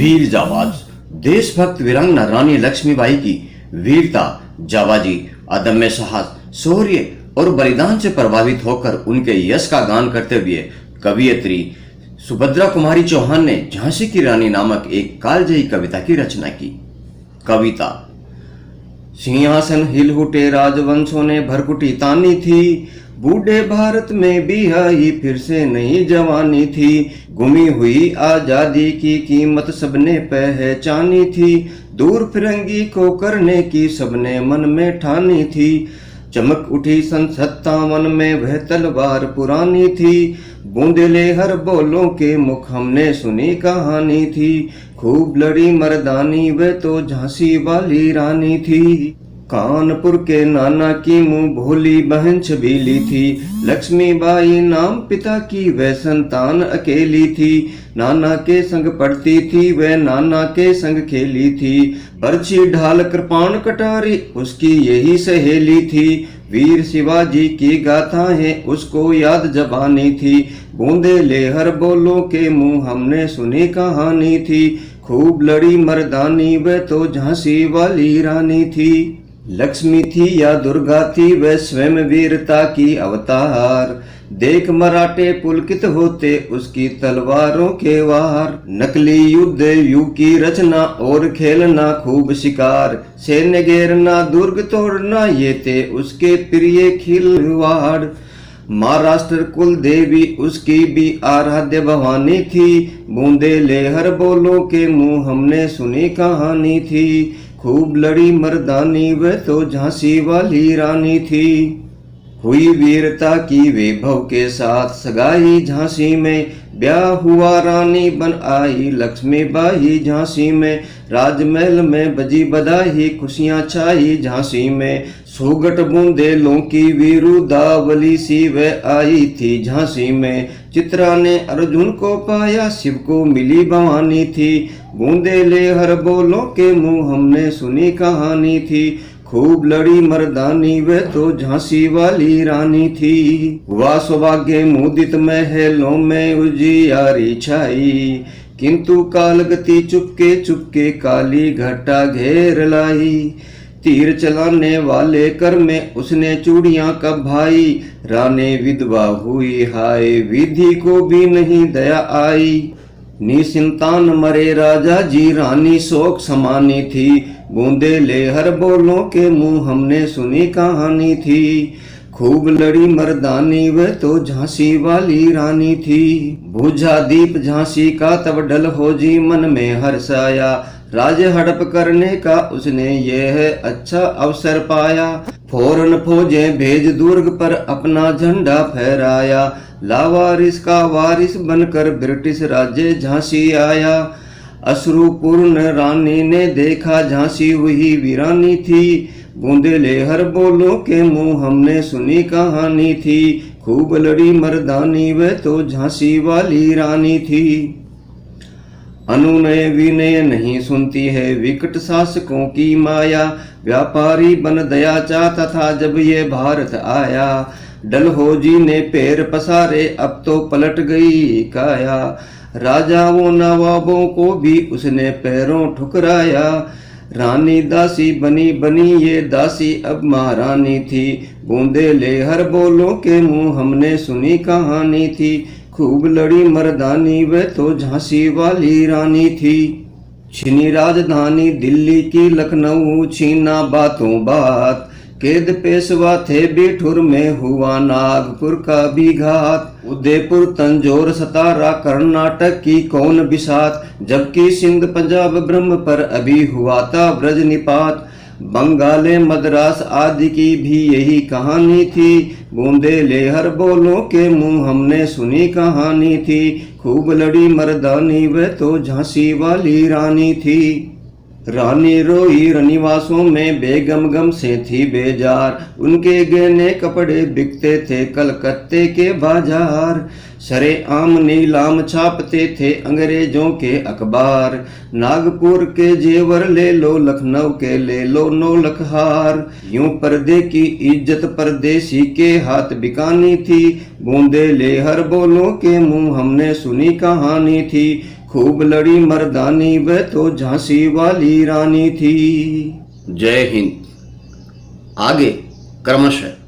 वीर जाबाज देशभक्त वीरांगना रानी लक्ष्मीबाई की वीरता, जाबाजी, अदम्य साहस, शौर्य और बलिदान से प्रभावित होकर उनके यश का गान करते हुए कवियत्री सुभद्रा कुमारी चौहान ने झांसी की रानी नामक एक कालजयी कविता की रचना की। कविता। सिंहासन हिलहुटे राजवंशों ने भरकुटी तानी थी, बूढ़े भारत में भी आई फिर से नई जवानी थी। गुमी हुई आजादी की कीमत सबने पहचानी थी, दूर फिरंगी को करने की सबने मन में ठानी थी। चमक उठी सन 57 में वह तलवार पुरानी थी, बूंदेले हर बोलों के मुख हमने सुनी कहानी थी। खूब लड़ी मर्दानी वह तो झांसी वाली रानी थी, कानपुर के नाना की मुंह भोली बहन छबीली थी। लक्ष्मीबाई नाम पिता की वह संतान अकेली थी, नाना के संग पढ़ती थी वह नाना के संग खेली थी। बरछी ढाल कृपाण कटारी उसकी यही सहेली थी, वीर शिवाजी की गाथाएं उसको याद जबानी थी। बूंदे ले हर बोलों के मुंह हमने सुनी कहानी थी, खूब लड़ी मर्दानी वह तो झांसी वाली रानी थी। लक्ष्मी थी या दुर्गा थी वह स्वयं वीरता की अवतार, देख मराठे पुलकित होते उसकी तलवारों के वार। नकली युद्ध युग की रचना और खेलना खूब शिकार, सैन्य घेरना दुर्ग तोड़ना ये थे उसके प्रिय खिलवाड़। महाराष्ट्र कुल देवी उसकी भी आराध्य भवानी थी, बूंदे ले हर बोलों के मुंह हमने सुनी कहानी थी। खूब लड़ी मर्दानी वह तो झांसी वाली रानी थी, हुई वीरता की वैभव के साथ सगाई झांसी में। ब्याह हुआ रानी बन आई लक्ष्मीबाई झांसी में, राजमहल में बजी बधाई खुशियां छाई झांसी में। सोगट बूंदेलों की वीरुदावली सी वह आई थी झांसी में, चित्रा ने अर्जुन को पाया शिव को मिली भवानी थी। बूंदेले हर बोलों के मुंह हमने सुनी कहानी थी, खूब लड़ी मर्दानी वह तो झांसी वाली रानी थी। हुआ सौभाग्य मुदित महलों में उजियारी छाई, किंतु कालगति चुपके चुपके काली घटा घेर लाई। तीर चलाने वाले कर में उसने चूड़ियां कब भाई, रानी विधवा हुई हाय विधि को भी नहीं दया आई। निसंतान मरे राजा जी रानी शोक समानी थी, बूंदे ले हर बोलों के मुंह हमने सुनी कहानी थी। खूब लड़ी मर्दानी वह तो झांसी वाली रानी थी। बुझा दीप झांसी का तब डल हो जी मन में हर्ष आया, राज हड़प करने का उसने यह अच्छा अवसर पाया। फौरन फौजें भेज दुर्ग पर अपना झंडा फहराया, लावारिस का वारिस बनकर ब्रिटिश राज्य झांसी आया। अश्रुपूर्ण रानी ने देखा झांसी वही वीरानी थी, बूंदेले हर बोलों के मुंह हमने सुनी कहानी थी। खूब लड़ी मर्दानी वह तो झांसी वाली रानी थी। अनुनय विनय नहीं सुनती है विकट शासकों की माया, व्यापारी बन दया चाहता था जब ये भारत आया। डलहौजी ने पैर पसारे अब तो पलट गई काया, राजाओं नवाबों को भी उसने पैरों ठुकराया। रानी दासी बनी बनी ये दासी अब महारानी थी, बूंदे ले हर बोलों के मुंह हमने सुनी कहानी थी। खूब लड़ी मर्दानी वह तो झांसी वाली रानी थी। छीनी राजधानी दिल्ली की लखनऊ छीना बातों बात, कैद पेशवा थे बिठुर में हुआ नागपुर का भी घात। उदयपुर तंजौर सतारा कर्नाटक की कौन बिसात, जबकि सिंध पंजाब ब्रह्म पर अभी हुआ था ब्रज निपात। बंगाले मद्रास आदि की भी यही कहानी थी, बूंदे ले हर बोलों के मुंह हमने सुनी कहानी थी। खूब लड़ी मर्दानी वह तो झांसी वाली रानी थी। रानी रोई रनिवासों में बेगम गम से थी बेजार, उनके गहने कपड़े बिकते थे कलकत्ते के बाजार। सरे आम नीलाम छापते थे अंग्रेजों के अखबार, नागपुर के जेवर ले लो लखनऊ के ले लो नौलख हार। यूं पर्दे की इज्जत परदेसी के हाथ बिकानी थी, बूंदे ले हर बोलों के मुंह हमने सुनी कहानी थी। खूब लड़ी मर्दानी वह तो झांसी वाली रानी थी। जय हिंद। आगे क्रमशः